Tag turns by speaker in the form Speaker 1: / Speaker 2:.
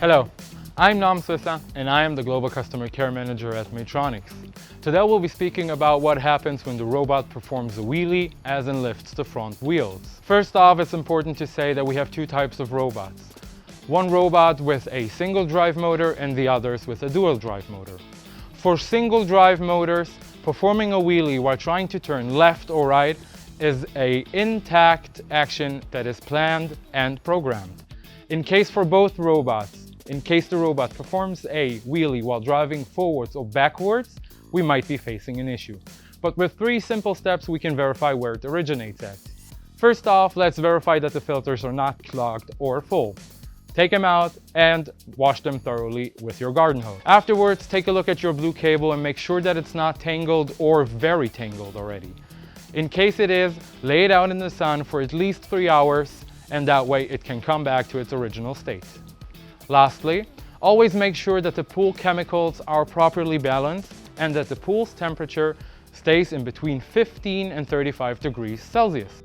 Speaker 1: Hello, I'm Nam Swissa and I am the Global Customer Care Manager at Maytronics. Today we'll be speaking about what happens when the robot performs a wheelie, as in lifts the front wheels. First off, it's important to say that we have two types of robots. One robot with a single drive motor and the others with a dual drive motor. For single drive motors, performing a wheelie while trying to turn left or right is an intact action that is planned and programmed. In case the robot performs a wheelie while driving forwards or backwards, we might be facing an issue. But with 3 simple steps, we can verify where it originates at. First off, let's verify that the filters are not clogged or full. Take them out and wash them thoroughly with your garden hose. Afterwards, take a look at your blue cable and make sure that it's not tangled or very tangled already. In case it is, lay it out in the sun for at least 3 hours, and that way it can come back to its original state. Lastly, always make sure that the pool chemicals are properly balanced and that the pool's temperature stays in between 15 and 35 degrees Celsius.